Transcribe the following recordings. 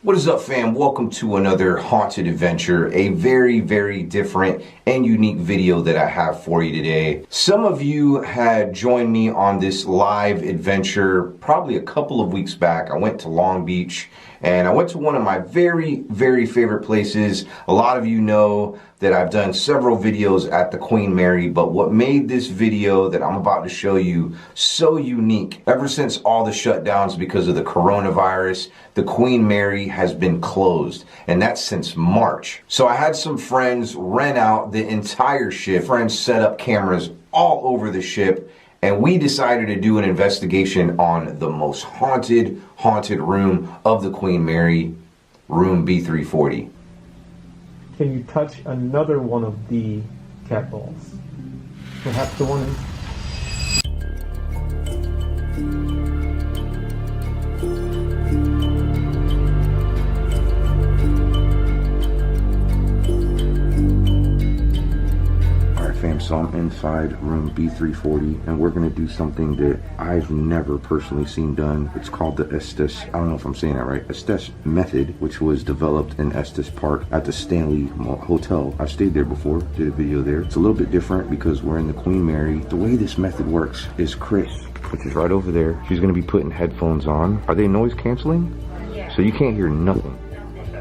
What is up, fam? Welcome to another haunted adventure, a very, very different and unique video that I have for you today. Some of you had joined me on this live adventure probably a couple of weeks back. I went to Long Beach and I went to one of my very, very favorite places. A lot of you know that I've done several videos at the Queen Mary, but what made this video that I'm about to show you so unique, ever since all the shutdowns because of the coronavirus, the Queen Mary has been closed, and that's since March. So I had some friends rent out the entire ship. Friends set up cameras all over the ship, and we decided to do an investigation on the most haunted room of the Queen Mary, room B340. Can you touch another one of the cat balls? Perhaps the one Fam, so I'm inside room B340 and we're gonna do something that I've never personally seen done. It's called the Estes, I don't know if I'm saying that right, Estes method, which was developed in Estes Park at the Stanley Hotel. I stayed there before, did a video there. It's a little bit different because we're in the Queen Mary. The way this method works is Chris, which is right over there, she's gonna be putting headphones on. Are they noise canceling? Yeah. So you can't hear nothing.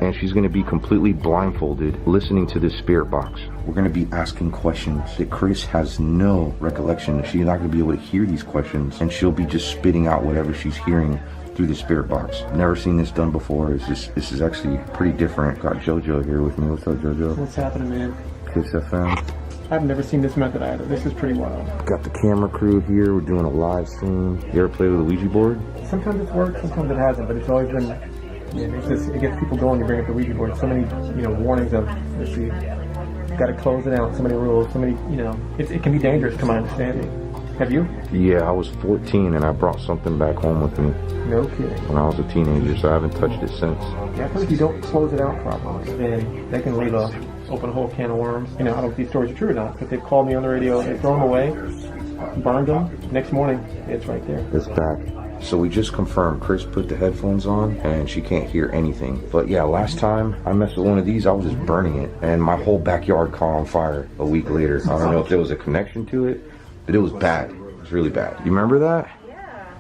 And she's going to be completely blindfolded listening to this spirit box. We're going to be asking questions that Chris has no recollection. She's not going to be able to hear these questions, and she'll be just spitting out whatever she's hearing through the spirit box. Never seen this done before. This is actually pretty different. Got JoJo here with me. What's up, JoJo? What's happening, man? Kiss FM. I've never seen this method either. This is pretty wild. Got the camera crew here. We're doing a live stream. You ever play with a Ouija board? Sometimes it's worked, sometimes it hasn't, but it's always been... it gets people going. You bring up the Ouija board. So many, warnings of, let's see, got to close it out. So many rules. So many, it can be dangerous to my understanding. Have you? Yeah, I was 14 and I brought something back home with me. No kidding. When I was a teenager, so I haven't touched it since. Yeah, I feel like you don't close it out properly, then that can leave open a whole can of worms. I don't know if these stories are true or not, but they've called me on the radio. They throw them away, burned them. Next morning, it's right there. It's back. So we just confirmed Chris put the headphones on and she can't hear anything. But yeah, last time I messed with one of these, I was just burning it and my whole backyard caught on fire a week later. I don't know if there was a connection to it, but it was bad. It was really bad. You remember that?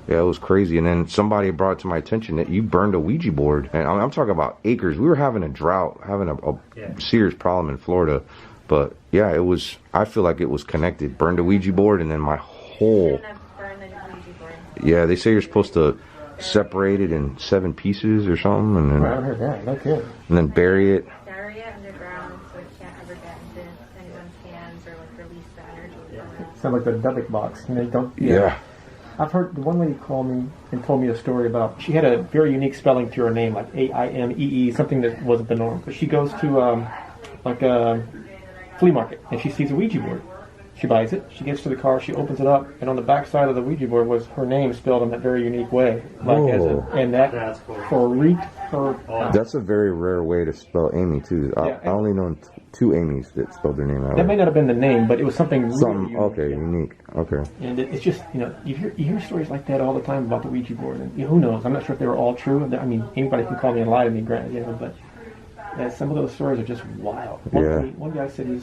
Yeah, it was crazy. And then somebody brought it to my attention that you burned a Ouija board. And I'm talking about acres. We were having a drought, having a serious problem in Florida. But yeah, I feel like it was connected. Burned a Ouija board and then my whole... Yeah, they say you're supposed to separate it in 7 pieces or something, and then I heard that. Okay. And then bury it. Bury it underground so it can't ever get into anyone's hands or release the energy. Sounds like the Dubik box. They don't. Yeah. I've heard one lady call me and told me a story about. She had a very unique spelling to her name, like AIMEE, something that wasn't the norm. But she goes to like a flea market and she sees a Ouija board. She buys it, she gets to the car, she opens it up, and on the back side of the Ouija board was her name spelled in that very unique way. That's freaked her. That's a very rare way to spell Amy, too. I only know 2 Amy's that spelled their name out. That may not have been the name, but it was something really unique. Okay. And it's just, you hear stories like that all the time about the Ouija board, and who knows? I'm not sure if they were all true. I mean, anybody can call me and lie to me, but some of those stories are just wild. One guy said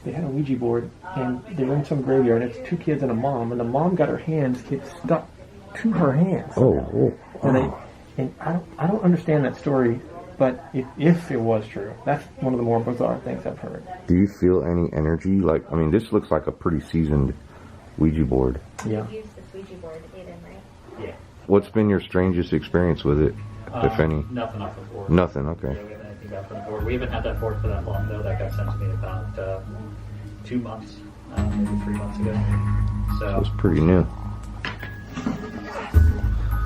they had a Ouija board, and they were in some graveyard, and it's 2 kids and a mom, and the mom got her hands stuck to her hands. And I don't understand that story, but if it was true, that's one of the more bizarre things I've heard. Do you feel any energy? This looks like a pretty seasoned Ouija board. Yeah. You used this Ouija board, Aiden, right? Yeah. What's been your strangest experience with it, if any? Nothing off the board. Nothing, okay. Yeah, we haven't anything back from the board. We haven't had that board for that long, though. That got sent to me about 2 months, maybe 3 months ago. So it's pretty new.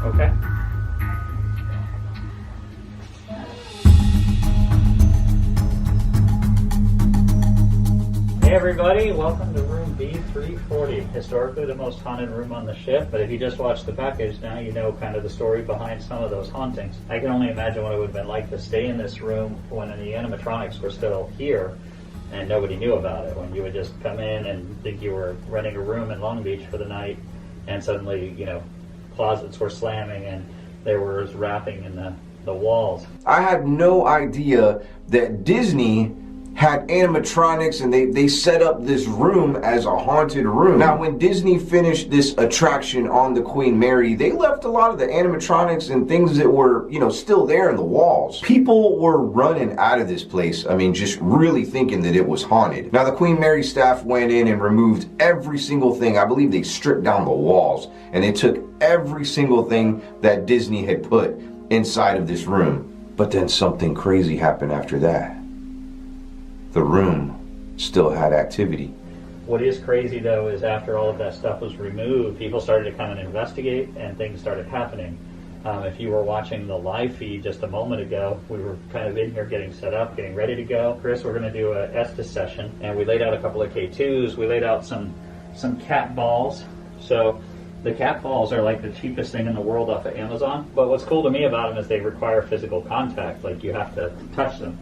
Okay. Hey everybody, welcome to room B340. Historically the most haunted room on the ship, but if you just watched the package now, you know kind of the story behind some of those hauntings. I can only imagine what it would have been like to stay in this room when the animatronics were still here and nobody knew about it, when you would just come in and think you were renting a room in Long Beach for the night, and suddenly, closets were slamming and there was rapping in the the walls. I had no idea that Disney had animatronics and they set up this room as a haunted room. Now, when Disney finished this attraction on the Queen Mary, they left a lot of the animatronics and things that were, you know, still there in the walls. People were running out of this place, I mean, just really thinking that it was haunted. Now, the Queen Mary staff went in and removed every single thing. I believe they stripped down the walls and they took every single thing that Disney had put inside of this room. But then something crazy happened after that. The room still had activity. What is crazy though is after all of that stuff was removed, people started to come and investigate and things started happening. If you were watching the live feed just a moment ago, we were kind of in here getting set up, getting ready to go. Chris, we're going to do a Estes session, and we laid out a couple of K2s. We laid out some cat balls. So the cat balls are like the cheapest thing in the world off of Amazon. But what's cool to me about them is they require physical contact. Like you have to touch them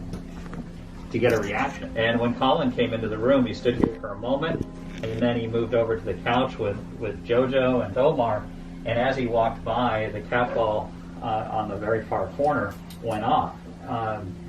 to get a reaction. And when Colin came into the room, he stood here for a moment, and then he moved over to the couch with Jojo and Omar, and as he walked by, the cat ball on the very far corner went off.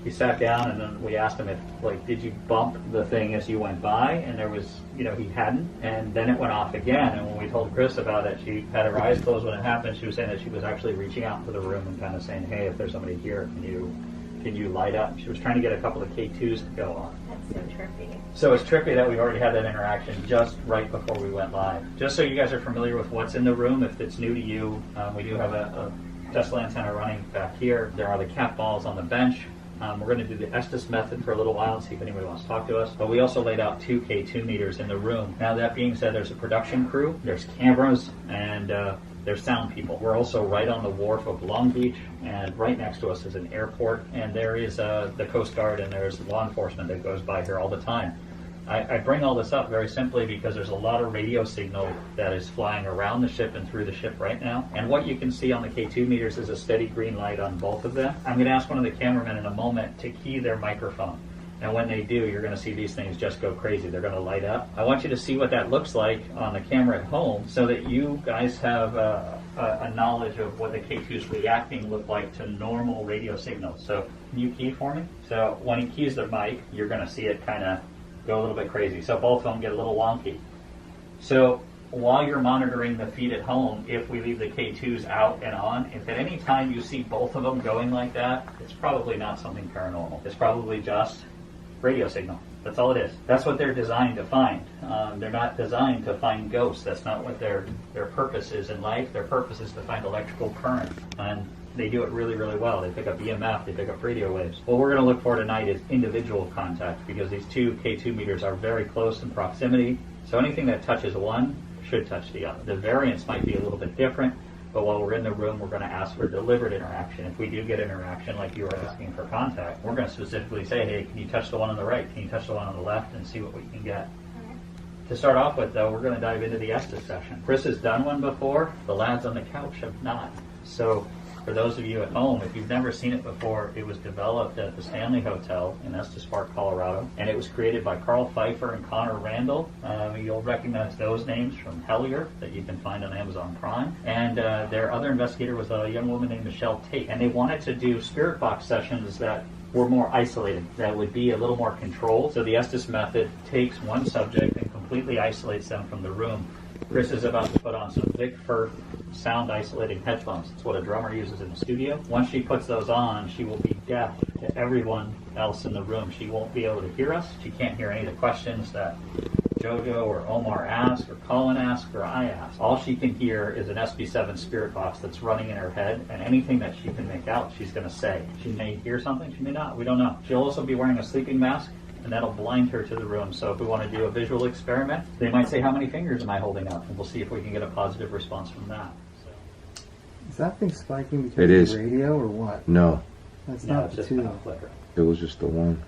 He sat down, and then we asked him if, like, did you bump the thing as you went by? And there was, you know, he hadn't, and then it went off again. And when we told Chris about it, she had her eyes closed when it happened. She was saying that she was actually reaching out into the room and kind of saying, hey, if there's somebody here, can you light up? She was trying to get a couple of K2s to go on. That's so trippy. So it's trippy that we've already had that interaction just right before we went live. Just so you guys are familiar with what's in the room, if it's new to you, we do have a Tesla antenna running back here. There are the cat balls on the bench. We're going to do the Estes method for a little while and see if anybody wants to talk to us. But we also laid out 2 K2 meters in the room. Now, that being said, there's a production crew, there's cameras, and there's sound people. We're also right on the wharf of Long Beach, and right next to us is an airport, and there is the Coast Guard, and there's law enforcement that goes by here all the time. I bring all this up very simply because there's a lot of radio signal that is flying around the ship and through the ship right now. And what you can see on the K2 meters is a steady green light on both of them. I'm going to ask one of the cameramen in a moment to key their microphone. And when they do, you're going to see these things just go crazy. They're going to light up. I want you to see what that looks like on the camera at home so that you guys have a knowledge of what the K2's reacting look like to normal radio signals. So can you key for me? So when he keys the mic, you're going to see it kind of go a little bit crazy. So both of them get a little wonky. So while you're monitoring the feed at home, if we leave the K2s out and on, if at any time you see both of them going like that, it's probably not something paranormal. It's probably just radio signal. That's all it is. That's what they're designed to find. They're not designed to find ghosts. That's not what their purpose is in life. Their purpose is to find electrical current. And they do it really, really well. They pick up EMF, they pick up radio waves. What we're going to look for tonight is individual contact, because these 2 K2 meters are very close in proximity. So anything that touches one should touch the other. The variance might be a little bit different, but while we're in the room, we're going to ask for deliberate interaction. If we do get interaction, like you were asking for contact, we're going to specifically say, hey, can you touch the one on the right? Can you touch the one on the left? And see what we can get. To start off with, though, we're going to dive into the Estes session. Chris has done one before. The lads on the couch have not. So for those of you at home, if you've never seen it before, it was developed at the Stanley Hotel in Estes Park, Colorado, and it was created by Carl Pfeiffer and Connor Randall. You'll recognize those names from Hellier that you can find on Amazon Prime. And their other investigator was a young woman named Michelle Tate, and they wanted to do spirit box sessions that were more isolated, that would be a little more controlled. So the Estes method takes one subject and completely isolates them from the room. Chris is about to put on some Vic Firth sound isolating headphones. It's what a drummer uses in the studio. Once she puts those on, she will be deaf to everyone else in the room. She won't be able to hear us. She can't hear any of the questions that Jojo or Omar ask or Colin ask or I ask. All she can hear is an SB7 spirit box that's running in her head, and anything that she can make out, she's going to say. She may hear something, she may not. We don't know. She'll also be wearing a sleeping mask, and that'll blind her to the room. So if we want to do a visual experiment, they might say, how many fingers am I holding up? And we'll see if we can get a positive response from that. Is that thing spiking because It of is. the radio or what? No, That's No, not it's the just 2. kind of flicker. it was just the one.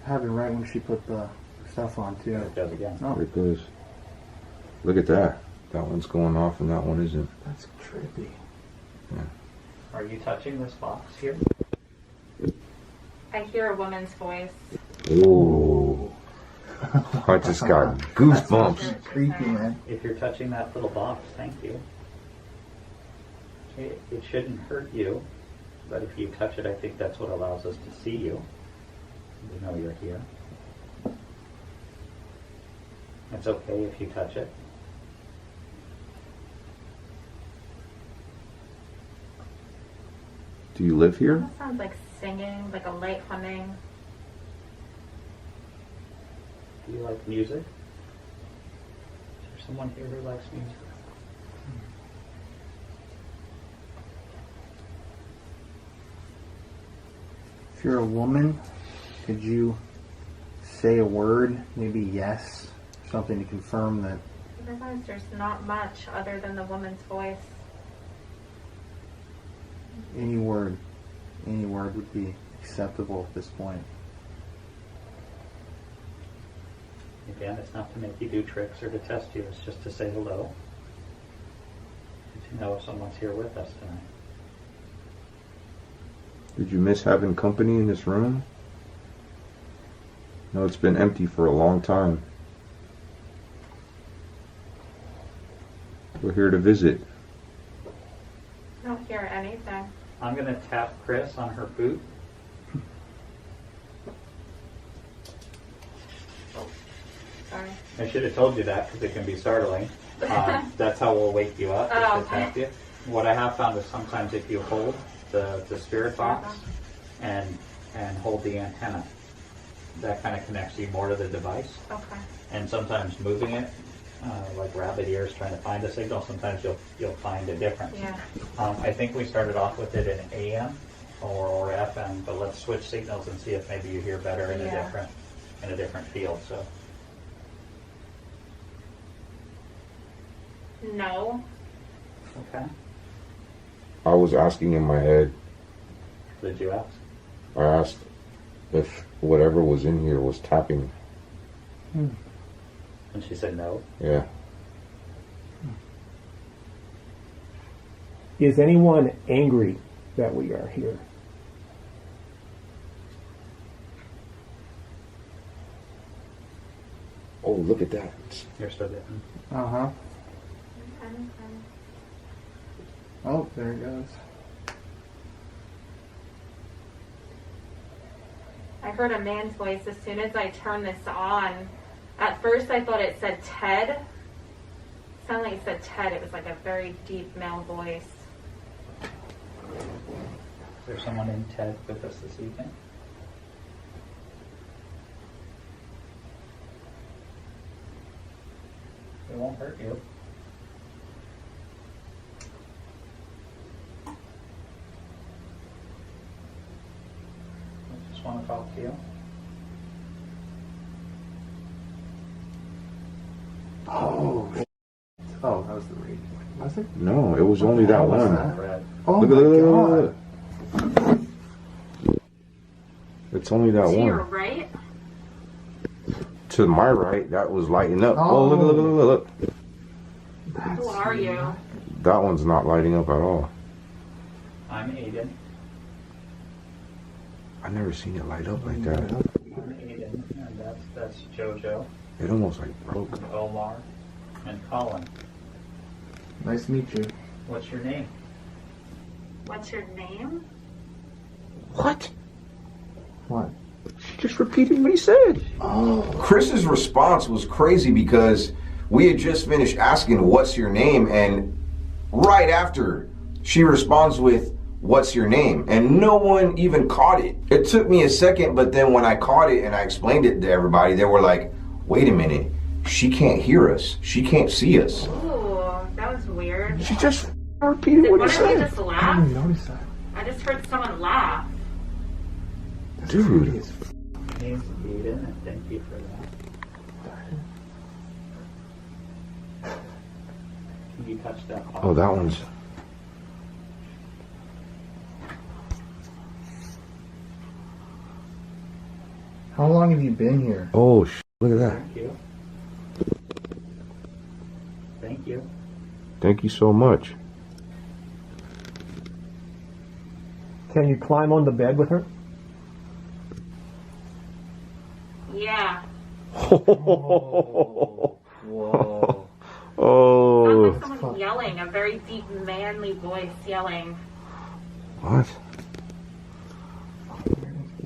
Happened right when she put the stuff on too. It does again. Oh, There it goes. Look at that. That one's going off and that one isn't. that's trippy. Are you touching this box here? I hear a woman's voice. Ooh. I just got goosebumps. Creepy, man. If you're touching that little box, thank you. It shouldn't hurt you, but if you touch it, I think that's what allows us to see you. We know you're here. It's okay if you touch it. Do you live here? That sounds like singing, like a light humming. Do you like music? Is there someone here who likes music? If you're a woman, could you say a word, maybe yes, something to confirm that? I realize there's not much other than the woman's voice. Any word would be acceptable at this point. Again, it's not to make you do tricks or to test you, it's just to say hello. And to know if someone's here with us tonight. Did you miss having company in this room? No, it's been empty for a long time. We're here to visit. I don't hear anything. I'm going to tap Chris on her boot. Sorry. I should have told you that because it can be startling. That's how we'll wake you up. Oh, If I tap you. What I have found is sometimes if you hold the spirit box and hold the antenna, that kind of connects you more to the device. Okay. And sometimes moving it, like rabbit ears trying to find a signal, sometimes you'll find a difference. Yeah. I think we started off with it in AM or FM, but let's switch signals and see if maybe you hear better in a different field. So No. okay. I was asking in my head, Did you ask? I asked if whatever was in here was tapping. And she said no. Yeah. Is anyone angry that we are here? Oh, look at that. You're still getting. Uh-huh. Okay. Oh, there it goes. I heard a man's voice as soon as I turned this on. At first I thought it said Ted. It sounded like it said Ted. It was like a very deep male voice. Is there someone in TED with us this evening? It won't hurt you. I just want to talk to you. Oh, oh, that was the radio. Was it? No, it was only that was one. that? Red. Oh Look, my look. God. It's only that To your one. right? To my right, that was lighting up. Oh. Oh, look. Who are you? That one's not lighting up at all. I'm Aiden. I've never seen it light up like that. I'm Aiden, and that's JoJo, It almost like broke. Omar, and Colin. Nice to meet you. What's your name? What's your name? What? What? She just repeated what he said. Oh. Chris's response was crazy because we had just finished asking, what's your name? And right after, she responds with, what's your name? And no one even caught it. It took me a second, but then when I caught it and I explained it to everybody, they were like, wait a minute, she can't hear us. She can't see us. Ooh, that was weird. She just repeated Did what one he of you said. just I laugh? didn't even notice that. I just heard someone laugh. Dude. My name's Aiden, and thank you for that. Can you touch that? Oh, that one's... How long have you been here? Oh, look at that. Thank you. Thank you. Thank you so much. Can you climb on the bed with her? Yeah. Whoa. Oh. Sounds like someone was yelling, a very deep, manly voice yelling. What?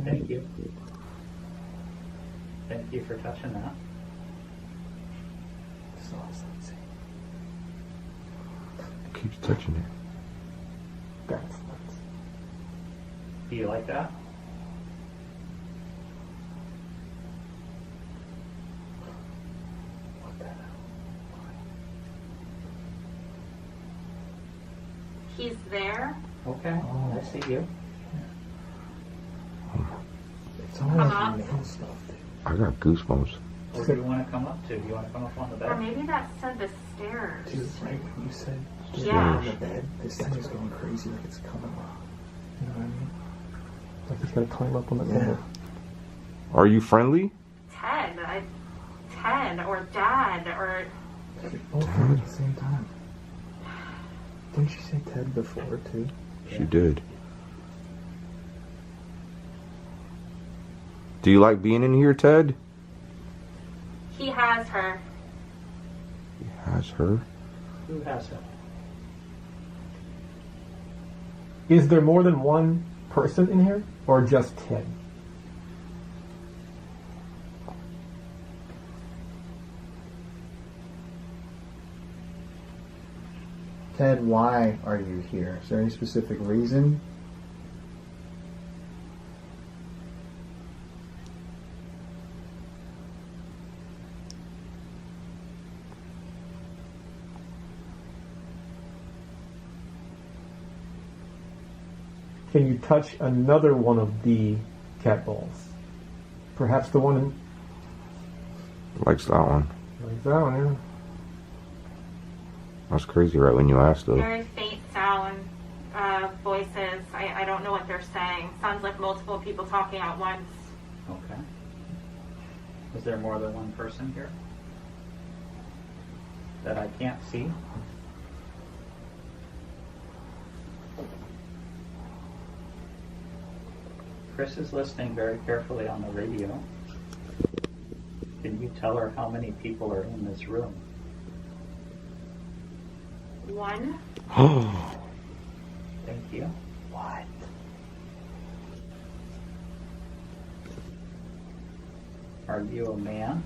Thank you. Thank you for touching that. Keeps touching it. That's nuts. Do you like that? He's there. Okay, I see you. It's Come almost up. male stuff, dude. I got goosebumps. What do you want to come up to? Do you want to come up on the Or bed? maybe that said the stairs. Dude, right when you said just Yeah. on the bed, this thing is going crazy like it's coming up. You know what I mean? Like he's gonna climb up on the Yeah. bed. Are you friendly? Ted. Ted or Dad or Both at the same time. Didn't she say Ted before too? She did. Do you like being in here, Ted? he has her. He has her. Who has it? Is there more than one person in here, or just Ted? Ted, why are you here? Is there any specific reason? Can you touch another one of the cat balls? Perhaps the one Likes that one. like that one, yeah. That's crazy right when you asked though. Very faint sound, voices. I don't know what they're saying. Sounds like multiple people talking at once. Okay. Is there more than one person here that I can't see? Chris is listening very carefully on the radio. Can you tell her how many people are in this room? One. Thank you. What? Are you a man?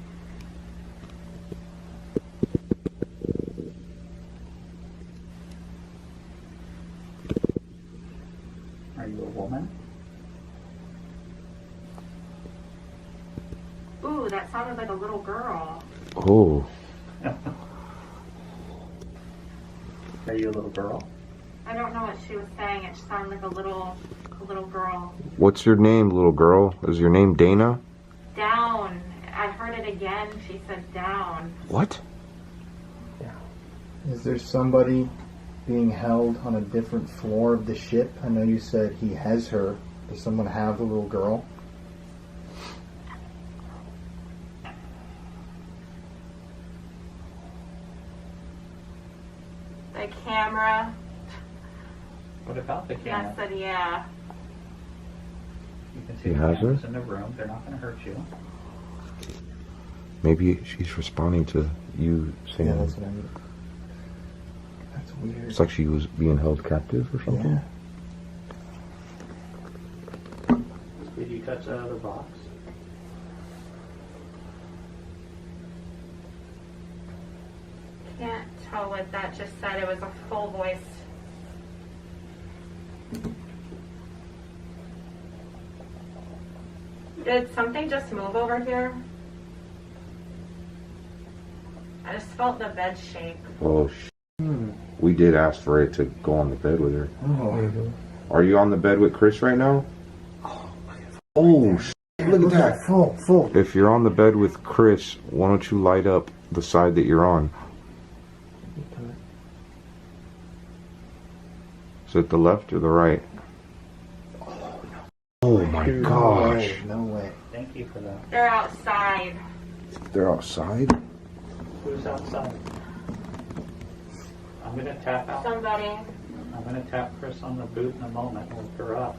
Are you a woman? Ooh, that sounded like a little girl. Oh, Are you a little girl? I don't know what she was saying. It sounded like a little girl. what's your name, little girl? Is your name Dana? Down. I heard it again. She said down. What? Is there somebody being held on a different floor of the ship? I know you said he has her. Does someone have the little girl? The camera. What about the camera? Yes, said yeah. You can see He the has her? cameras in the room. They're not going to hurt you. Maybe she's responding to you saying Yeah, that's what I mean. That's weird. it's like she was being held captive or something. Yeah. Did you touch that other box? Can't tell what that just said. It was a full voice. Did something just move over here? I just felt the bed shake. Oh, we did ask for it to go on the bed with her. Oh, Are you on the bed with Chris right now? Oh, look at that. Full. If you're on the bed with Chris, why don't you light up the side that you're on? Is it the left or the right? Oh my Dude, gosh. No way. Thank you for that. They're outside. They're outside? Who's outside? I'm going to tap out. Somebody. I'm going to tap Chris on the boot in a moment and lift her up.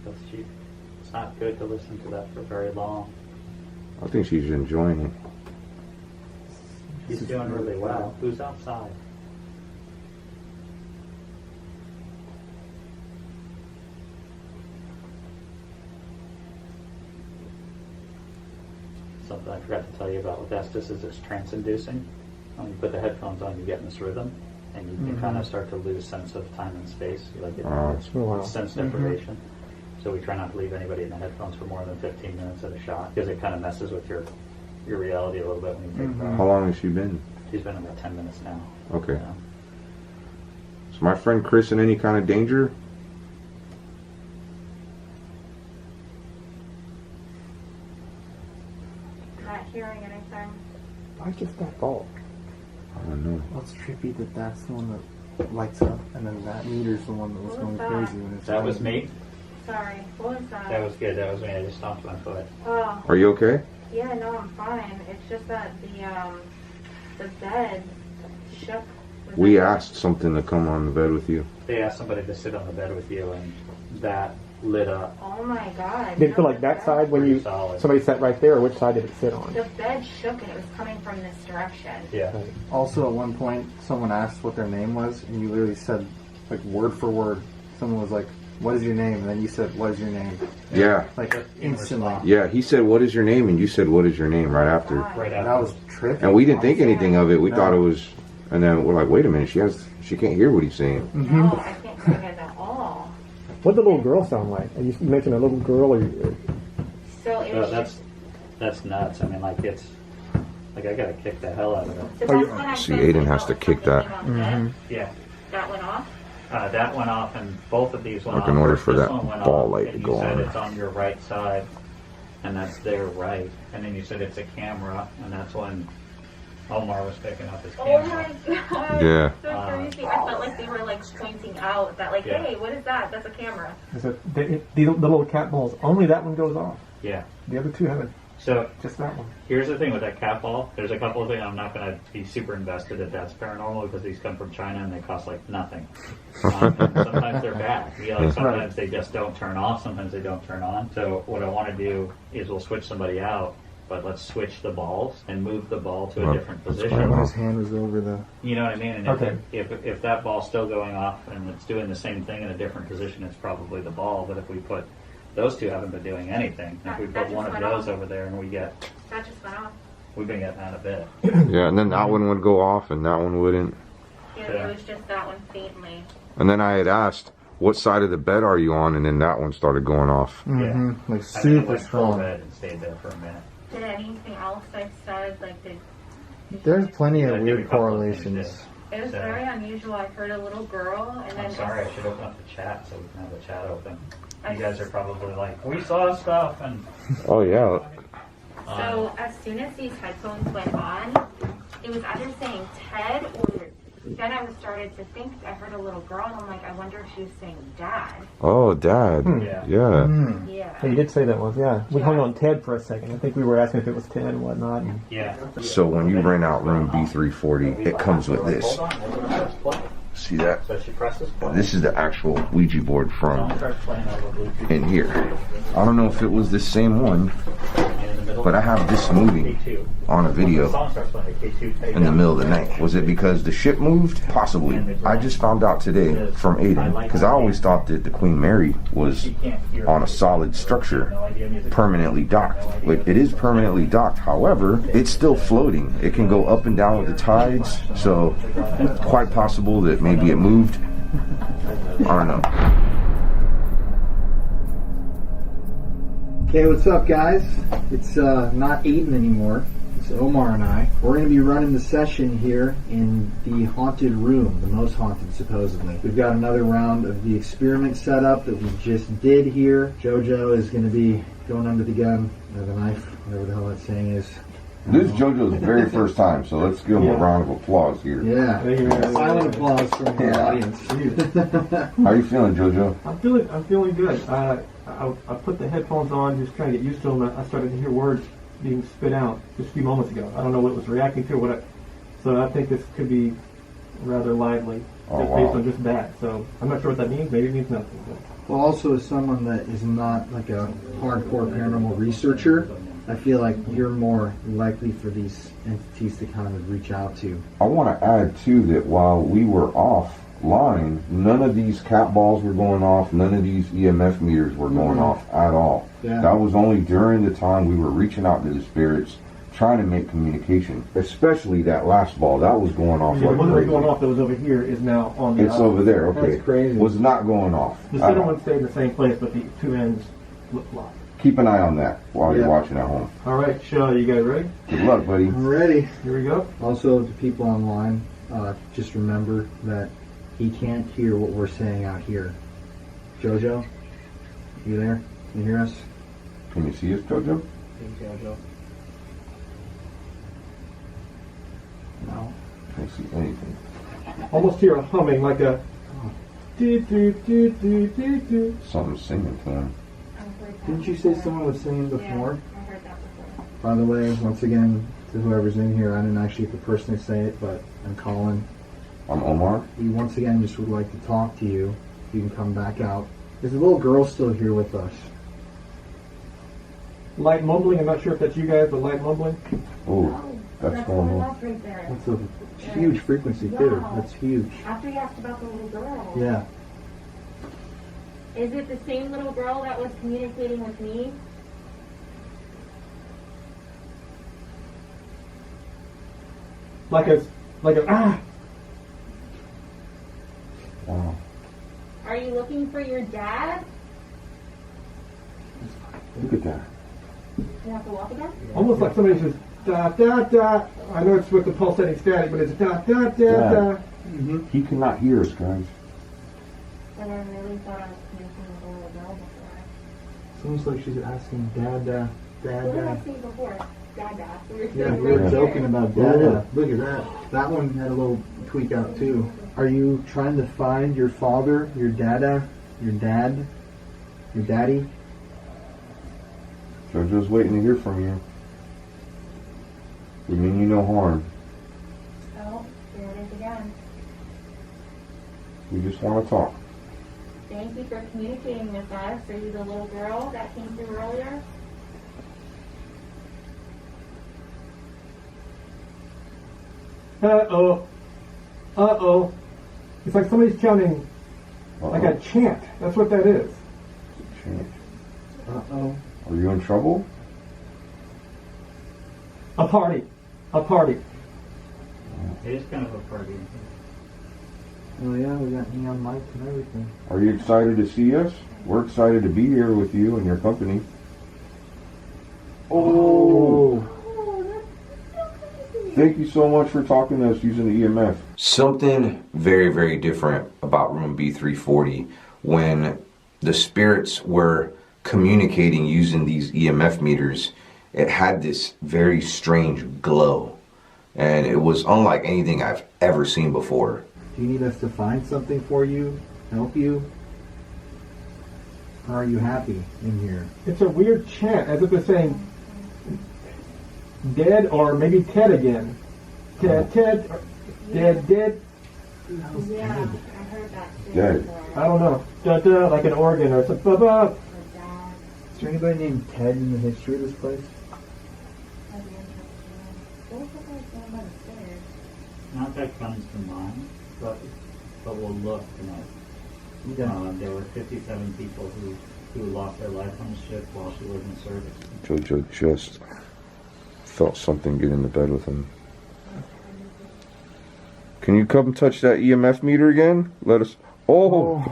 Because it's not good to listen to that for very long. I think she's enjoying it. She's doing really well. Who's outside? something I forgot to tell you about with Estes is it's trance-inducing. When you put the headphones on, you get in this rhythm, and you can kind of start to lose sense of time and space. It's sense deprivation. So we try not to leave anybody in the headphones for more than 15 minutes at a shot, because it kind of messes with your reality a little bit when you take it off. How long has she been? She's been about 10 minutes now. Okay. Yeah. Is my friend Chris in any kind of danger? Not hearing anything. I just got fault. I don't know. Well, it's trippy that that's the one that lights up, and then that meter's the one that was What going was that? crazy when it's That was me. Sorry, what was that? That was good. That was me. I just stomped my foot. Oh, Are you okay? yeah, no, I'm fine. It's just that the bed shook. We asked something to come on the bed with you. They asked somebody to sit on the bed with you, and that lit up. Oh my god. Did it feel like that side when you Solid. somebody sat right there, or which side did it sit on? The bed shook and it was coming from this direction. Yeah. Also, at one point, someone asked what their name was, and you literally said, like, word for word. Someone was like, "What is your name?" And then you said, "What is your name?" Yeah. Like, instantly. Yeah, he said, "What is your name?" And you said, "What is your name?" right after. Right That after. was trippy. And we didn't think anything of it. We No. thought it was, and then we're like, "Wait a minute, she can't hear what he's saying." No, I can't hear you guys at all. What did the little girl sound like? You mentioned a little girl, or So it was That's nuts. I mean, like, it's like I gotta kick the hell out of it. So Oh, that's when I see, said Aiden I has felt to kick something that. on the bed. Yeah. That went off. That went off, and both of these went Like off. in order First, for this that one went ball off, light and to go you said on. it's on your right side, and that's their right. And then you said it's a camera, and that's when Omar was picking up his Oh camera. my god. Yeah. So crazy. I felt like they were like pointing out that like, Yeah. hey, what is that? That's a camera. the little cat balls. Only that one goes off. Yeah. The other two haven't. So Just that one. here's the thing with that cat ball. There's a couple of things I'm not going to be super invested if that's paranormal, because these come from China and they cost like nothing. And sometimes they're bad. Yeah, like sometimes they just don't turn off. Sometimes they don't turn on. So what I want to do is we'll switch somebody out, but let's switch the balls and move the ball to a different position. His hand was over the... You know what I mean? And Okay. if that ball's still going off and it's doing the same thing in a different position, it's probably the ball. But if we put those two haven't been doing anything. If we That put one just of went those off. over there and we get, That just went off. we've been getting out of bed. Yeah, and then that one would go off, and that one wouldn't. Yeah, Yeah. it was just that one faintly. And then I had asked, "What side of the bed are you on?" And then that one started going off. Like, I think it super went full strong. red and stayed there for a minute. Did anything else I said like did? There's plenty Yeah, of I weird think a couple of things correlations. It was So- very unusual. I heard a little girl, and then I'm sorry, I should open up the chat so we can have the chat open. I You guys are probably like, we saw stuff, and Oh yeah. So as soon as these headphones went on, it was either saying Ted or then I started to think I heard a little girl, and I'm like, I wonder if she was saying Dad. Oh, Dad. Yeah. Yeah. Yeah. Hey, you did say that once, yeah. We Yeah. hung on Ted for a second. I think we were asking if it was Ted and whatnot. And yeah. So when you rent out room B340, it comes with this. Hold on, we'll just play. See that? So she presses play. This is the actual Ouija board from Song starts playing over Bluetooth. in here. I don't know if it was the same one, In the middle, but I have this moving K2. on a The video song starts playing K2. in the middle of the night. Was it because the ship moved? Possibly. I just found out today from Aiden, because I always thought that the Queen Mary was on a solid structure, permanently docked. It is permanently docked, however, it's still floating. It can go up and down with the tides, so quite possible that maybe it moved. I don't know. Okay, what's up, guys? It's not Aiden anymore. It's Omar and I. We're going to be running the session here in the haunted room, the most haunted, supposedly. We've got another round of the experiment setup that we just did here. JoJo is going to be going under the gun, or the knife, whatever the hell that saying is. This is JoJo's very first time, so let's give him a round of applause here. Yeah. Thank you, man. Silent applause from the Yeah. audience. How are you feeling, JoJo? I'm feeling good. I put the headphones on, just trying to get used to them. I started to hear words being spit out just a few moments ago. I don't know what it was reacting to, so I think this could be rather lively, Oh, just wow. based on just that. So I'm not sure what that means. Maybe it means nothing. But. Well, also as someone that is not like a hardcore paranormal researcher, I feel like you're more likely for these entities to kind of reach out to. I want to add, too, that while we were off line, none of these cat balls were going off, none of these EMF meters were going off at all. Yeah. That was only during the time we were reaching out to the spirits, trying to make communication. Especially that last ball, that was going off The like one that was crazy. going off that was over here is now on the It's over there, okay. That's crazy. Was not going off. The at center all. one stayed in the same place, but the two ends flip-flop. Keep an eye on that while Yeah. you're watching at home. All right, Shaw, you guys ready? Good luck, buddy. I'm ready. Here we go. Also, to people online, just remember that he can't hear what we're saying out here. Jojo, you there? Can you hear us? Can you see us, Jojo? Jojo. No. Can't see anything. Almost hear a humming, like a... Do, do, do, do, do, do. Something's singing to him. Didn't you say someone was singing before? Yeah, I heard that before. By the way, once again, to whoever's in here, I didn't actually personally say it, but I'm Colin. I'm Omar. We once again just would like to talk to you. You can come back out. There's a little girl still here with us. Light mumbling. I'm not sure if that's you guys, but light mumbling. Oh, that's going on. That's right there. That's a huge frequency too. That's huge. After you asked about the little girl. Yeah. Is it the same little girl that was communicating with me? Like a ah. Wow. Are you looking for your dad? Look at that. You have to walk again? Almost like somebody says da da da. I know it's with the pulsating static, but it's da da da Yeah. da. He cannot hear us, guys. But I really thought I was communicating with a little girl before. It's almost like she's asking Dada, What did I Dada. say before? Dada. We were Yeah, sitting we were right joking here. about Dada. Look at that. That one had a little tweak out too. Are you trying to find your father, your Dada, your dad, your daddy? Jojo's waiting to hear from you. We mean you no harm. Oh, here it is again. We just want to talk. Thank you for communicating with us. Are you the little girl that came through earlier? Uh-oh. Uh-oh. It's like somebody's chanting, like a chant. That's what that is. Chant. Uh-oh. Are you in trouble? A party. A party. It is kind of a party. Oh yeah, we got neon lights and everything. Are you excited to see us? We're excited to be here with you and your company. Oh! Thank you so much for talking to us using the EMF. Something very, very different about room B340 when the spirits were communicating using these EMF meters. It had this very strange glow, and it was unlike anything I've ever seen before. Do you need us to find something for you? Help you? Or are you happy in here? It's a weird chant, as if it's saying dead or maybe Ted again. Ted, Ted, dead, dead. Yeah, I heard that too. Dead. before. I don't know. Da da, like an organ or something. Ba ba. Or dad. Is there anybody named Ted in the history of this place? That'd be interesting. What was that guy going by the stairs? Not that comes to mind, but we'll look tonight. Yeah. There were 57 people who lost their life on the ship while she was in service. Jojo just felt something get into bed with him. Can you come touch that EMF meter again? Let us... Oh!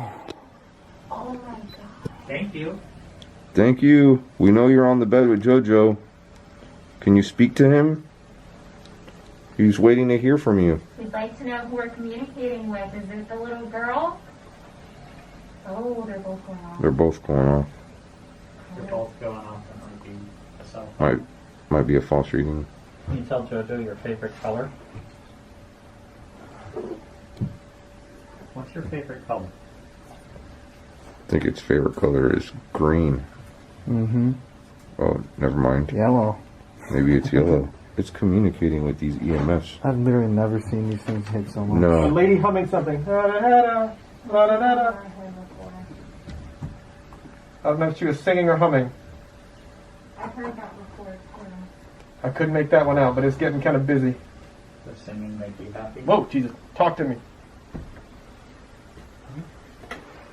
Oh my god. Thank you. Thank you. We know you're on the bed with Jojo. Can you speak to him? He's waiting to hear from you. We'd like to know who we're communicating with. Is it the little girl? Oh, they're both going on. They're both going off. They're both going off and might be a cell phone. Might be a false reading. Can you tell Jojo your favorite color? What's your favorite color? I think its favorite color is green. Mm-hmm. Oh, never mind. Yellow. Maybe it's yellow. It's communicating with these EMFs. I've literally never seen these things hit so much. A No. lady humming something. Da da da da da da da. I heard before. I don't know if she was singing or humming. I've heard that before too. I couldn't make that one out, but it's getting kind of busy. Does singing make you happy? Whoa, Jesus, talk to me.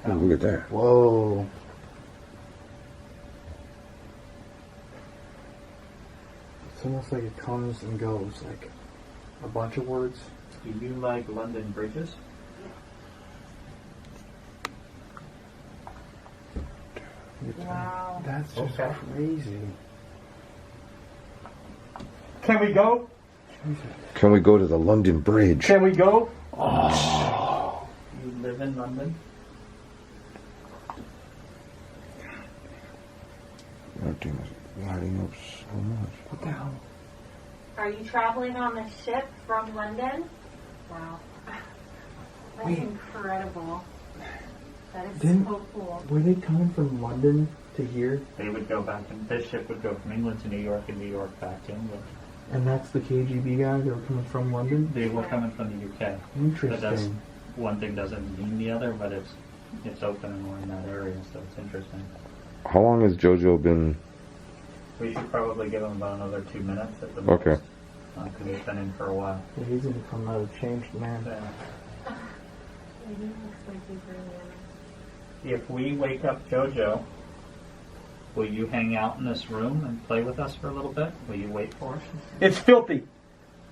Oh, look at that. Whoa. It's almost like it comes and goes, like a bunch of words. Do you like London bridges? Wow. That's just Okay. crazy. Can we go? Can we go to the London Bridge? Can we go? You live in London? That thing is lighting up so much. What the hell? Are you traveling on the ship from London? Wow. That's Wait. incredible. That is Didn't- so cool. Were they coming from London to here? They would go back, and this ship would go from England to New York and New York back to England. And that's the KGB guys that were coming from London? They were coming from the UK. But that's, Interesting. one thing doesn't mean the other, but it's open and we're in that area, so it's interesting. How long has JoJo been? We should probably give him about another 2 minutes at the most. Okay. Because he's been in for a while. Yeah, he's gonna come out a changed man. Yeah. He looks like he's really If we wake up JoJo, will you hang out in this room and play with us for a little bit? Will you wait for us? It's filthy.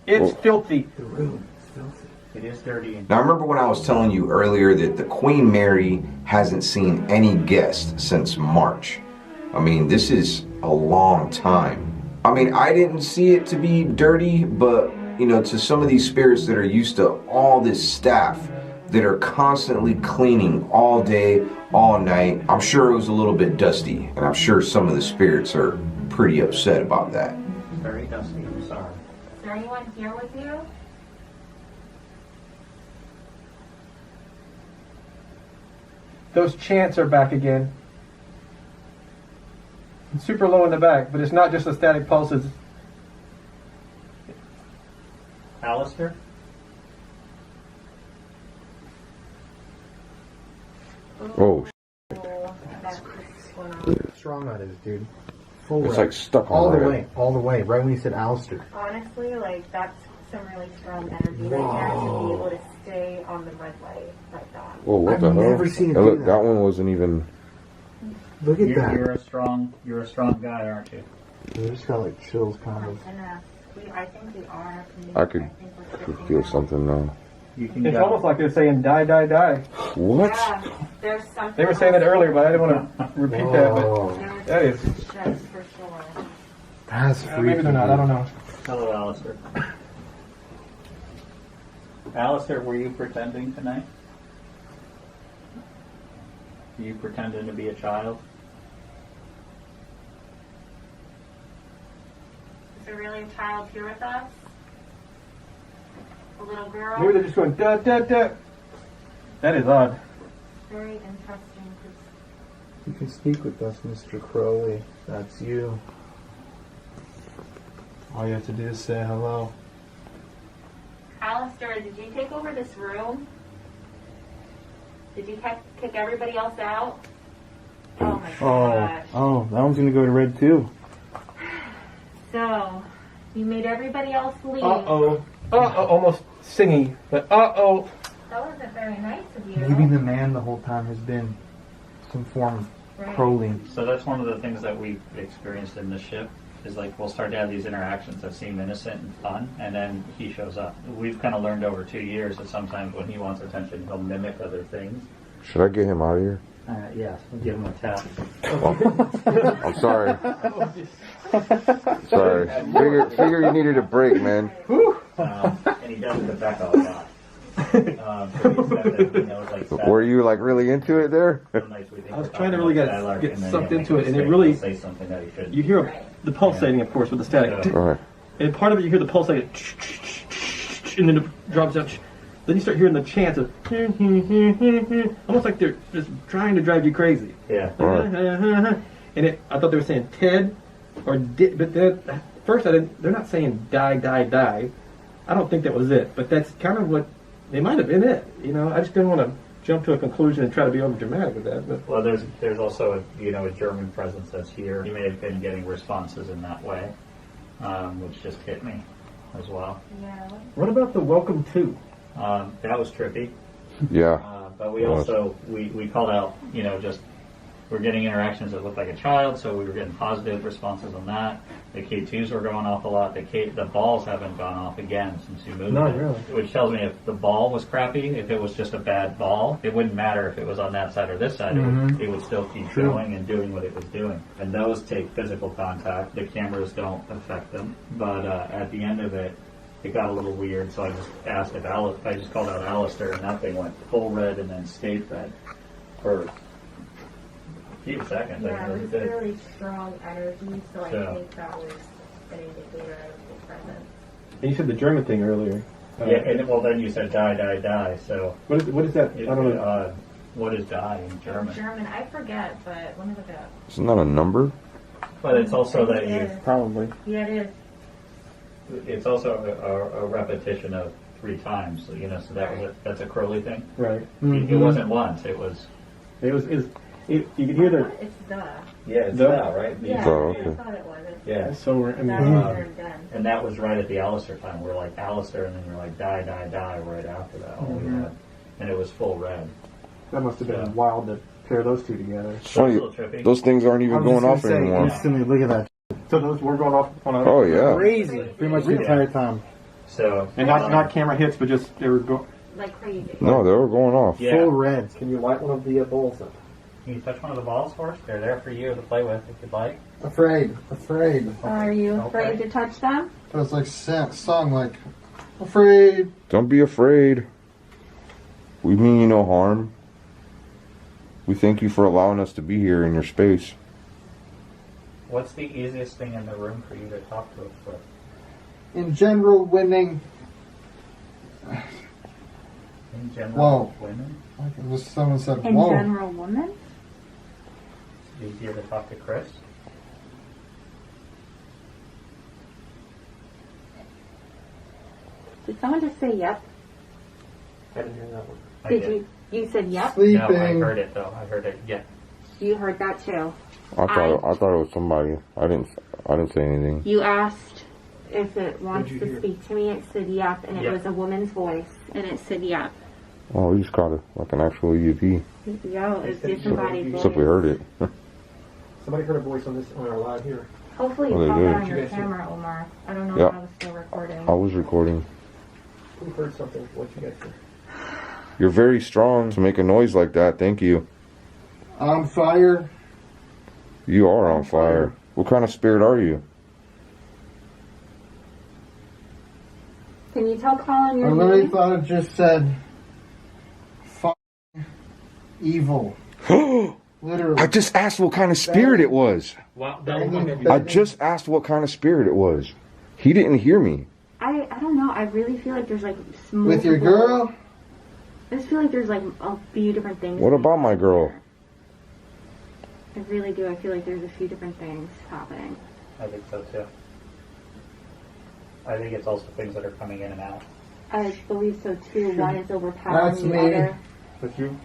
It's filthy. The room is filthy. It is dirty. And Now, remember when I was telling you earlier that the Queen Mary hasn't seen any guests since March? I mean, this is a long time. I mean, I didn't see it to be dirty, but, you know, to some of these spirits that are used to all this staff that are constantly cleaning all day, all night, I'm sure it was a little bit dusty. And I'm sure some of the spirits are pretty upset about that. it's very dusty. I'm sorry. Is there anyone here with you? Those chants are back again. It's super low in the back, but it's not just the static pulses. Alistair? Oh, Oh, that's crazy. Strong that is, dude. Full it's red. like stuck all on the there. way, all the way. Right when you said Alistair. Honestly, like, that's some really strong energy right there to be able to stay on the red light like that. Whoa, what I've the hell? never seen it Hey, do look, that. that one wasn't even. Look at that. You're a strong guy, aren't you? I just got like chills, kind Oh, of. goodness. I think we are. I could think we're could shifting feel now. something now. You can It's go. almost like they're saying die, die, die. What? Yeah, there's something. They were saying that earlier, but I didn't want to repeat that. But Whoa. There's that is. shifts for sure. That's freaky. Maybe they're not. I don't know. Hello, Alistair. Alistair, were you pretending tonight? Were you pretending to be a child? Is there really a child here with us? A little girl? Maybe they're just going da da da. That is odd. Very interesting. 'Cause You can speak with us, Mr. Crowley. That's you. All you have to do is say hello. Alistair, did you take over this room? Did you kick everybody else out? Oh my gosh. Oh, that one's gonna go to red too. So, you made everybody else leave. Uh-oh. Uh-oh. Almost singing. But uh-oh. That wasn't very nice of you. Maybe the man the whole time has been some form of Right. Crowley. So that's one of the things that we've experienced in the ship, is like we'll start to have these interactions that seem innocent and fun, and then he shows up. We've kind of learned over 2 years that sometimes when he wants attention, he'll mimic other things. Should I get him out of here? Yes, we'll give him a tap. I'm sorry. Sorry. Figure you needed a break, man. And he does it back a lot. So he said that he knows, like, Were you like really into it there? some nights we think I was we're trying to talking really about get Skylark, and then sucked he'll into make it, a and it mistake really- say something that he shouldn't. You hear the pulsating, of course, with the static. Yeah. All right. And part of it, you hear the pulsating, and then it drops down. Then you start hearing the chants of, almost like they're just trying to drive you crazy. Yeah. All right. And I thought they were saying Ted or did, but at first they're not saying die, die, die. I don't think that was it, but that's kind of what they might have been it. You know, I just didn't want to jump to a conclusion and try to be over dramatic with that. But Well, there's also a German presence that's here. He may have been getting responses in that way, which just hit me as well. Yeah. what about the welcome to? That was trippy. Yeah. but we also, we called out, you know, just, we're getting interactions that looked like a child, so we were getting positive responses on that. The K2s were going off a lot. The balls haven't gone off again since you moved. No, it. really. Which tells me if the ball was crappy, if it was just a bad ball, it wouldn't matter if it was on that side or this side. It would still keep going and doing what it was doing. And those take physical contact. The cameras don't affect them. But at the end of it, it got a little weird, so I just asked if I just called out Alistair, and that thing went full red and then stayed red for a few seconds. Yeah, I it was did. really strong energy, so I think that was an indicator of the presence. And you said the German thing earlier. Yeah, and well, then you said die, die, die. So What is that? I don't know. what is die in German? German, I forget, but let me look it up. Isn't that a number? But it's also that It you. is. Probably. Yeah, it is. It's also a repetition of 3 times. So, you know, so that's a Crowley thing. Right. It wasn't once. It was. You could hear the. It's the. Yeah, it's The- that, right? Yeah, Oh, okay. I thought it was. It's Yeah. So we're. I that mean, was very done. And that was right at the Alistair time. We're like Alistair, and then we're like die, die, die right after that. All we had. And it was full red. that must have been Yeah. wild to pair those two together. It's So it's funny, a little trippy. those things aren't even going off anymore. Instantly, look at that. So those were going off on a. Oh yeah. Crazy. Pretty much the entire time. So And not camera hits, but just they were going. Like crazy. No, they were going off. yeah. Full red. Can you light one of the bowls up? Can you touch one of the balls for us? They're there for you to play with if you'd like. Afraid. Are you afraid Okay. to touch them? It was like song like afraid. Don't be afraid. We mean you no harm. We thank you for allowing us to be here in your space. What's the easiest thing in the room for you to talk to us with? In general, winning. In general, Whoa. women? Like it was someone said, In whoa. general, woman? It's easier to talk to Chris? Did someone just say yep? I didn't hear that one. I Did did. you? You said yep? Sleeping. No, I heard it though. I heard it. Yeah. You heard that too. I thought it was somebody. I didn't say anything. You asked if it wants to speak to me. It said yep, and it Yep. was a woman's voice, and it said yep. Oh, we just caught it like an actual EVP. Yo, it's disembodied voice. Except we heard it. Somebody heard a voice on our live here. Hopefully Oh, you they caught did. that on You your guys camera, Omar. I don't know Yeah. if I was still recording. I was recording. Who heard something? What you guys heard? You're very strong to make a noise like that. Thank you. On fire. You are on fire. What kind of spirit are you? Can you tell Colin I your literally name? thought it just said evil. Literally. I just asked what kind of spirit it was. Wow. I just asked what kind of spirit it was. He didn't hear me. I don't know. I really feel like there's like With your multiple- girl? I just feel like there's like a few different things. What about my girl? I really do. I feel like there's a few different things happening. I think so too. I think it's also things that are coming in and out. I believe so too. One is overpowering That's the me. other. But you.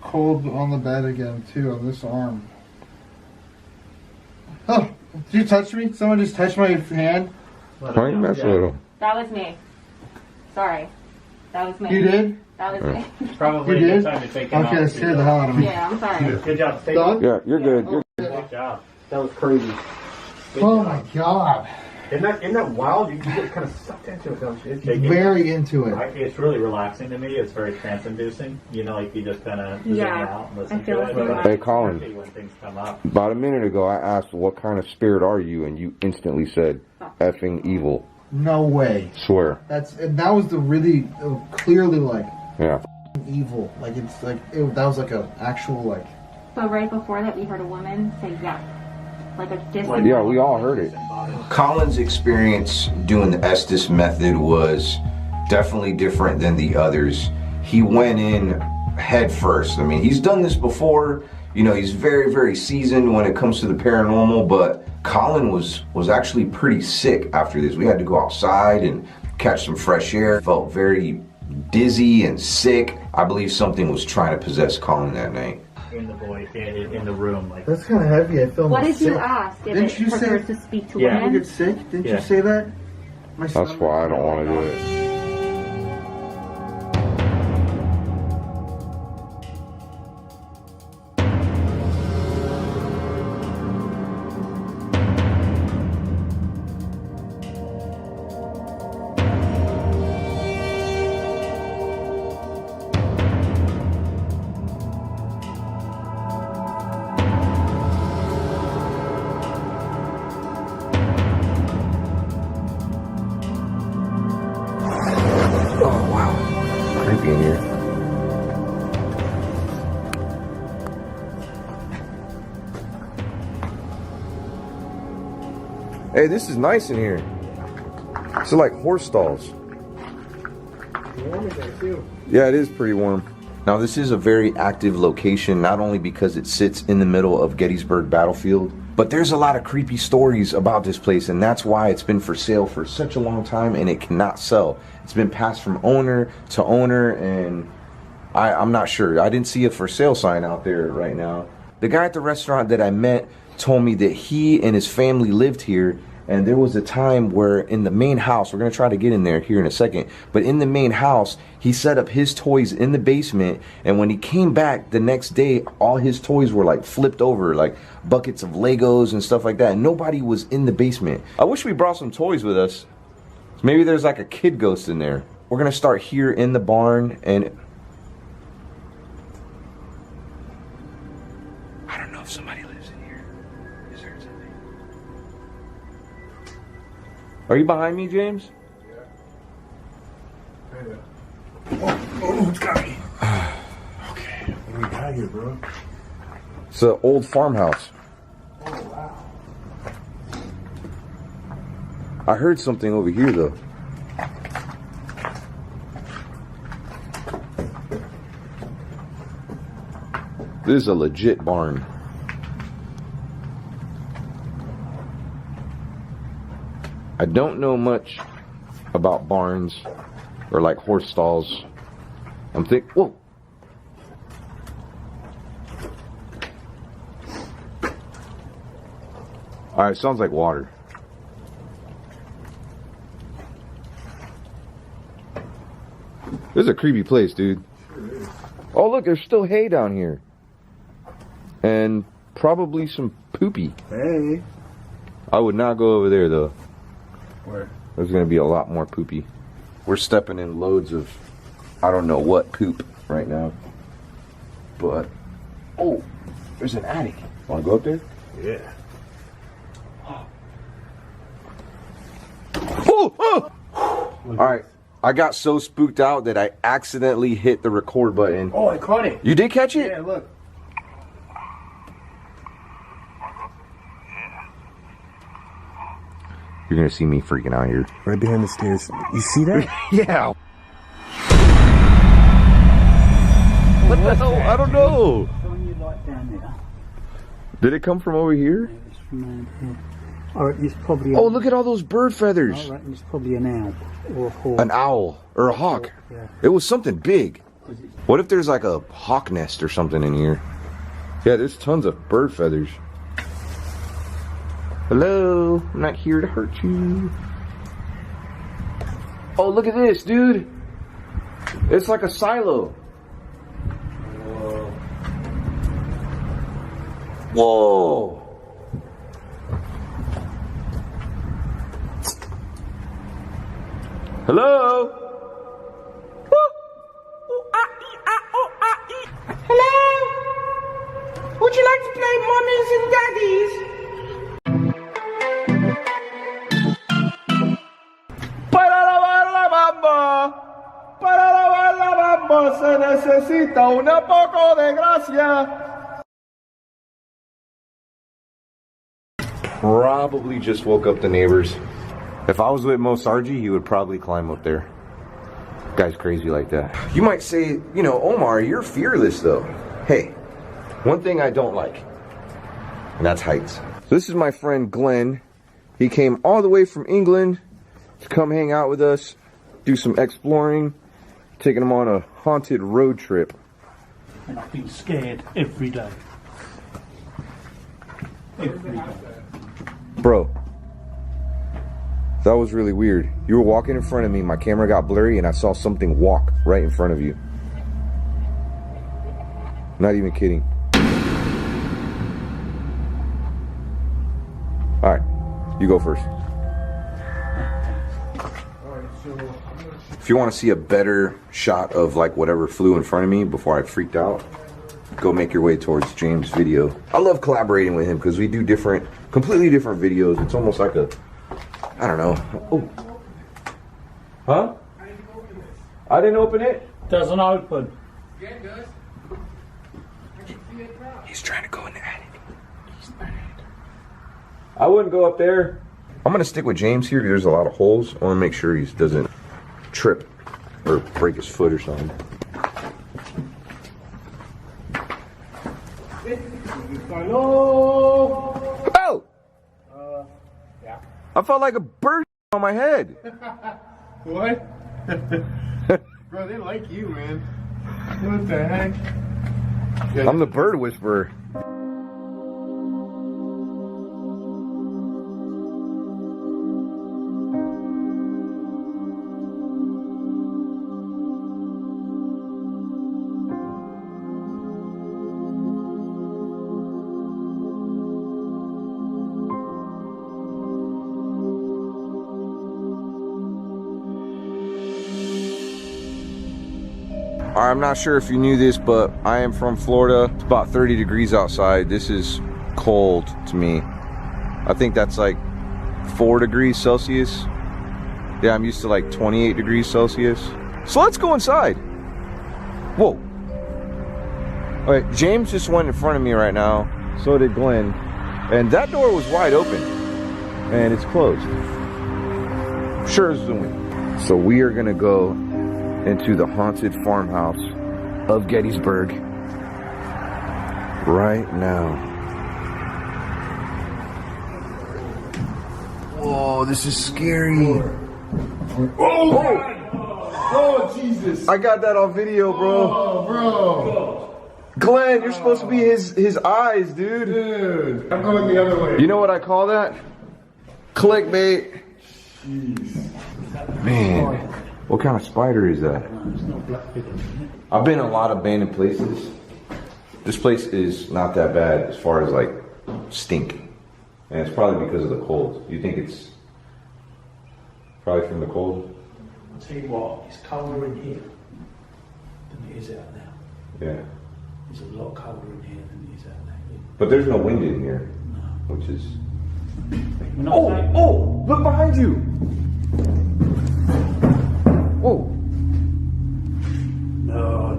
Cold on the bed again, too, on this arm. Oh, did you touch me? Someone just touched my hand? Why you mess with him? That was me. Sorry. That was me. You did? That was me. Probably You a good did? time to take him Okay, out. scared the hell out of me. Yeah, I'm sorry. Good job. Stay Done? Yeah, you're good. You're Good job. That was crazy. Oh my god. Isn't that wild? You get kind of sucked into it, don't you? It's Very into it. It's really relaxing to me. It's very trance-inducing. You know, like you just kind of zone Yeah, out and listen I feel to like it. we're But Hey, it's Colin. tricky when things come up. About a minute ago, I asked what kind of spirit are you, and you instantly said effing evil. No way. Swear. That was the really clearly like Yeah. evil. Like it's like that was like a actual like. So right before that, we heard a woman say yeah. Like a disembodied. Yeah, we all heard it. Colin's experience doing the Estes method was definitely different than the others. He went in head first. I mean, he's done this before. You know, he's very, very seasoned when it comes to the paranormal, but Colin was actually pretty sick after this. We had to go outside and catch some fresh air. Felt very dizzy and sick. I believe something was trying to possess Colin that night. In the voice, in the room, like That's kind of heavy. I feel. What did sick. you ask? If Didn't it you say- prefers to speak to Yeah. You women? get sick? Didn't Yeah. you say that? My That's stomach- why I don't want to do it. Hey, this is nice in here. It's like horse stalls. Warm in there too. Yeah, it is pretty warm. Now, this is a very active location, not only because it sits in the middle of Gettysburg Battlefield, but there's a lot of creepy stories about this place, and that's why it's been for sale for such a long time, and it cannot sell. It's been passed from owner to owner, and I'm not sure. I didn't see a for sale sign out there right now. The guy at the restaurant that I met told me that he and his family lived here, and there was a time where in the main house, we're going to try to get in there here in a second, but in the main house, he set up his toys in the basement, and when he came back the next day, all his toys were like flipped over, like buckets of Legos and stuff like that, and nobody was in the basement. I wish we brought some toys with us. Maybe there's like a kid ghost in there. We're going to start here in the barn, and I don't know if somebody lives in here. Is there something? Are you behind me, James? Yeah. Oh, it's got me. Okay, what do we got here, bro? It's an old farmhouse. Oh, wow. I heard something over here, though. This is a legit barn. I don't know much about barns or like horse stalls. I'm thinking, whoa. All right, sounds like water. This is a creepy place, dude. Sure is. Oh, look, there's still hay down here. And probably some poopy. Hey. I would not go over there, though. Where? There's going to be a lot more poopy. We're stepping in loads of, I don't know what poop right now. But, oh, there's an attic. Want to go up there? Yeah. Oh, oh! All right. I got so spooked out that I accidentally hit the record button. Oh, I caught it. You did catch it? Yeah, look. You're going to see me freaking out here. Right behind the stairs. You see that? Yeah. What the hell? I don't know. Shine your light down there. Did it come from over here? It's from around here. Or it's probably. Oh, look at all those bird feathers. I reckon it's probably an owl or a hawk. An owl or a hawk. Yeah. It was something big. What if there's like a hawk nest or something in here? Yeah, there's tons of bird feathers. Hello, I'm not here to hurt you. Oh, look at this, dude. It's like a silo. Whoa. Hello? Hello? Would you like to play Mummies and Daddies? Para lavar la bamba se necesita un poco de gracia. Probably just woke up the neighbors. If I was with Mo Sargi, he would probably climb up there. Guy's crazy like that. You might say, you know, Omar, you're fearless though. Hey, one thing I don't like, and that's heights. So this is my friend Glenn. He came all the way from England to come hang out with us, do some exploring, taking him on a haunted road trip. And I've been scared every day. Every day. Bro, that was really weird. You were walking in front of me, my camera got blurry, and I saw something walk right in front of you. Not even kidding. Alright, you go first. If you want to see a better shot of like whatever flew in front of me before I freaked out, go make your way towards James' video. I love collaborating with him because we do completely different videos. It's almost like a, I don't know. Oh. Huh? I didn't open it. Doesn't open. Yeah, it does. I can see it now. He's trying to go in the attic. I wouldn't go up there. I'm gonna stick with James here because there's a lot of holes. I wanna make sure he doesn't trip or break his foot or something. Hello? Oh! Yeah. I felt like a bird on my head. What? Bro, they like you, man. What the heck? I'm the bird whisperer. I'm not sure if you knew this, but I am from Florida. It's about 30 degrees outside. This is cold to me. I think that's like 4 degrees Celsius. Yeah, I'm used to like 28 degrees Celsius. So let's go inside. Whoa. All right, James just went in front of me right now. So did Glenn. And that door was wide open. And it's closed. Sure as doing. So we are gonna go into the haunted farmhouse of Gettysburg right now. Whoa, this is scary. Oh, Jesus. I got that on video, bro. Oh, bro. Glenn, you're supposed to be his eyes, dude. Dude, I'm going the other way. You know what I call that? Clickbait. Jeez. Man. What kind of spider is that? I've been in a lot of abandoned places. This place is not that bad as far as like stink. And it's probably because of the cold. You think it's probably from the cold? I'll tell you what, it's colder in here than it is out now. Yeah. It's a lot colder in here than it is out there. But there's no wind in here. No. Which is... We're not saying- Oh! Look behind you! Whoa! No.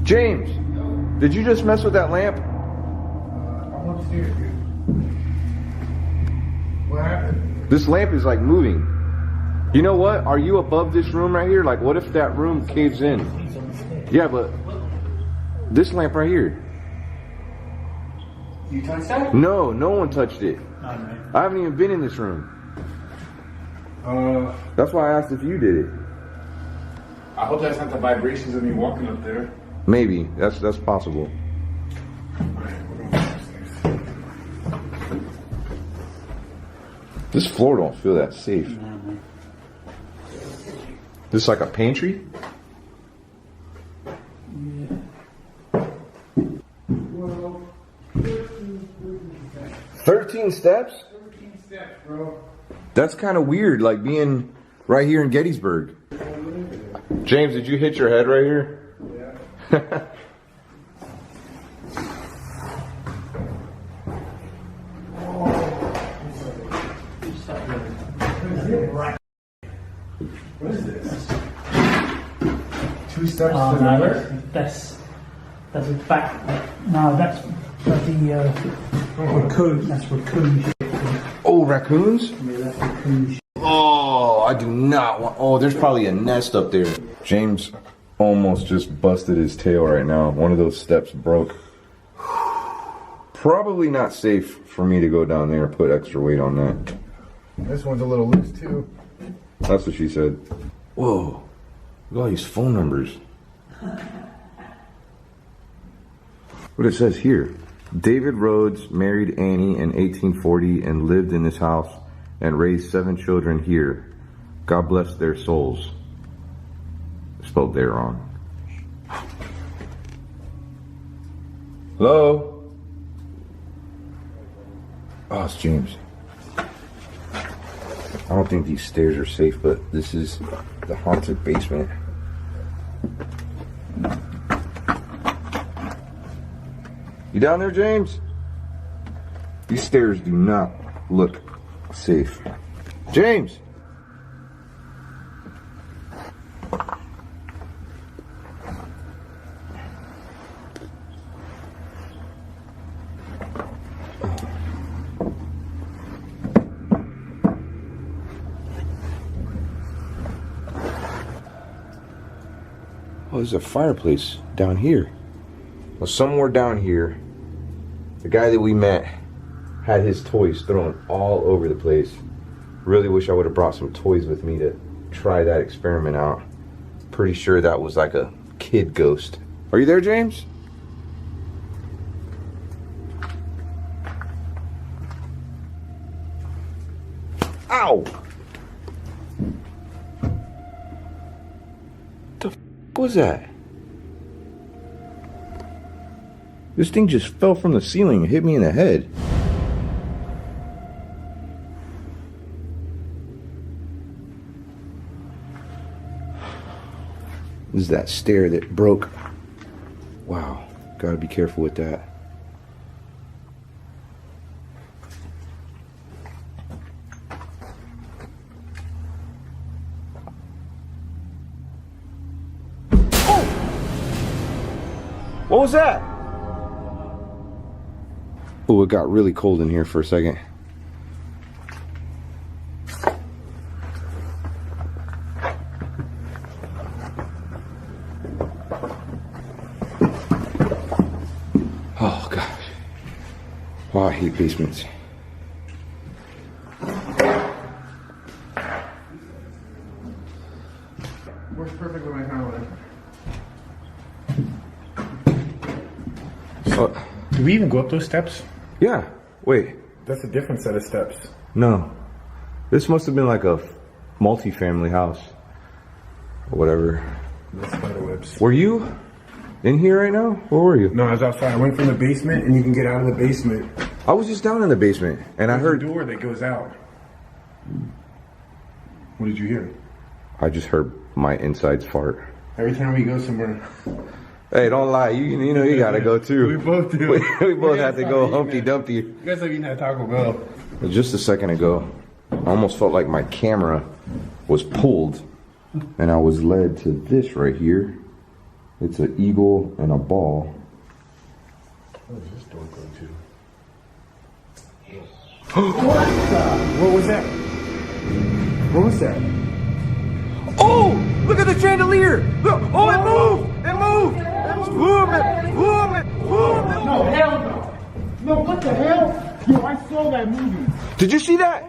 James! Did you just mess with that lamp? I'm upstairs, dude. What happened? This lamp is like moving. You know what? Are you above this room right here? Like, what if that room caves in? Yeah, but this lamp right here. You touched that? No, no one touched it. No, mate. I haven't even been in this room. Uh, That's why I asked if you did it. I hope that's not the vibrations of me walking up there. Maybe. That's possible. This floor don't feel that safe. This is like a pantry? 13 steps? 13 steps, bro. That's kind of weird, like being right here in Gettysburg. James, did you hit your head right here? Yeah. What is this? 2 steps Oh, to the no, left? that's a back. No, that's the raccoon. That's raccoon shit. Oh, raccoons? Yeah, that's raccoon shit. Oh, I do not want... Oh, there's probably a nest up there. James almost just busted his tail right now. One of those steps broke. Probably not safe for me to go down there and put extra weight on that. This one's a little loose, too. That's what she said. Whoa. Look at all these phone numbers. What it says here. David Rhodes married Annie in 1840 and lived in this house and raised 7 children here. God bless their souls. Spelled there wrong. Hello? Oh, it's James. I don't think these stairs are safe, but this is the haunted basement. You down there, James? These stairs do not look safe. James! Oh, there's a fireplace down here. Well, somewhere down here, the guy that we met had his toys thrown all over the place. Really wish I would have brought some toys with me to try that experiment out. Pretty sure that was like a kid ghost. Are you there, James? Ow! The f was that? This thing just fell from the ceiling and hit me in the head. This is that stair that broke. Wow, gotta be careful with that. Oh! What was that? Oh, it got really cold in here for a second. Oh gosh. Wow, I hate basements. Works perfect with my camera. Do we even go up those steps? Yeah, wait. That's a different set of steps. No. This must have been like a multi-family house. Or whatever. No spider webs. Were you in here right now? Where were you? No, I was outside. I went from the basement, and you can get out of the basement. I was just down in the basement, and I heard... There's a door that goes out. What did you hear? I just heard my insides fart. Every time we go somewhere... Hey, don't lie. You know you gotta go too. We both do. We both have to go Humpty Dumpty. You guys have eaten at Taco Bell. Just a second ago, I almost felt like my camera was pulled, and I was led to this right here. It's an eagle and a ball. What is this door going to? What was that? What was that? Oh! Look at the chandelier! Look! Oh, it moved! It moved! It's moving! Moving! Moving! No, hell no! No, what the hell? Yo, I saw that movie. Did you see that?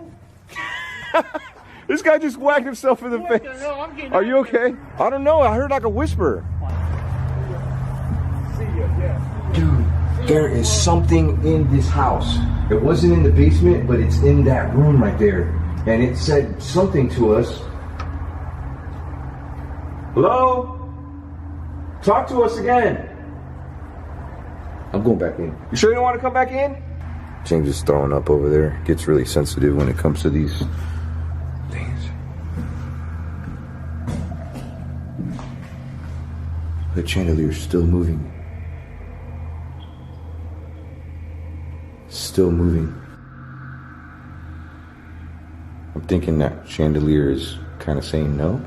This guy just whacked himself in the face. Are you okay? I don't know. I heard like a whisper. Dude, there is something in this house. It wasn't in the basement, but it's in that room right there. And it said something to us. Hello? Talk to us again. I'm going back in. You sure you don't want to come back in? James is throwing up over there. Gets really sensitive when it comes to these things. The chandelier's still moving. Still moving. I'm thinking that chandelier is kind of saying no.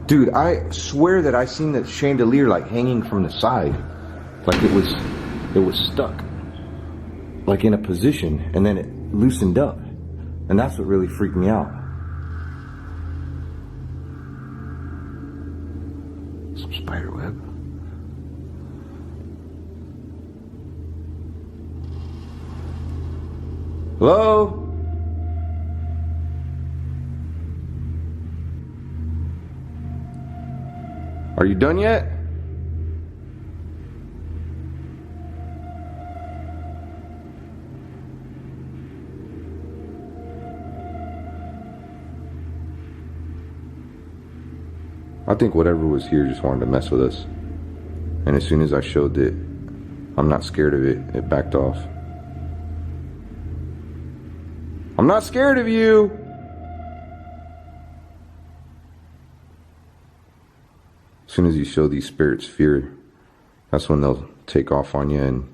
Dude, I swear that I seen that chandelier like hanging from the side. Like it was stuck. Like in a position, and then it loosened up. And that's what really freaked me out. Some spider web. Hello? Are you done yet? I think whatever was here just wanted to mess with us. And as soon as I showed that I'm not scared of it, it backed off. I'm not scared of you! As soon as you show these spirits fear, that's when they'll take off on you and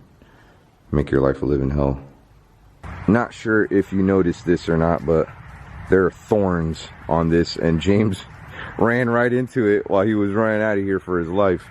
make your life a living hell. Not sure if you noticed this or not, but there are thorns on this, and James ran right into it while he was running out of here for his life.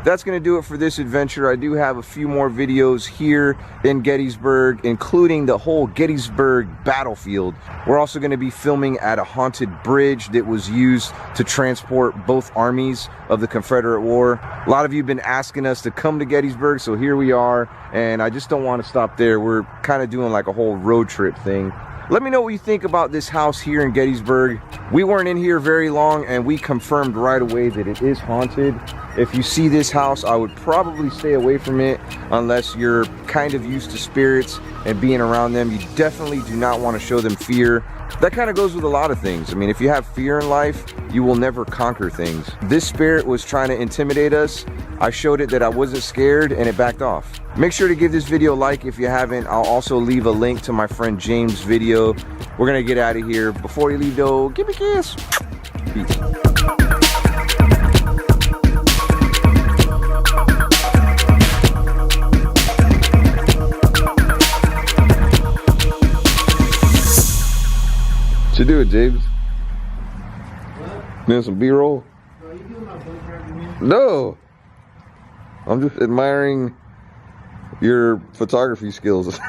that's going to do it for this adventure. I do have a few more videos here in Gettysburg, including the whole Gettysburg battlefield. We're also going to be filming at a haunted bridge that was used to transport both armies of the Confederate War. A lot of you have been asking us to come to Gettysburg, so here we are, and I just don't want to stop there. We're kind of doing like a whole road trip thing. Let me know what you think about this house here in Gettysburg. We weren't in here very long and we confirmed right away that it is haunted. If you see this house, I would probably stay away from it unless you're kind of used to spirits and being around them. You definitely do not want to show them fear. That kind of goes with a lot of things. I mean, if you have fear in life, you will never conquer things. This spirit was trying to intimidate us. I showed it that I wasn't scared and it backed off. Make sure to give this video a like if you haven't. I'll also leave a link to my friend James' video. We're gonna get out of here. Before you leave though, give me a kiss. Peace. What you doing, James? Doing some B-roll? No! I'm just admiring your photography skills.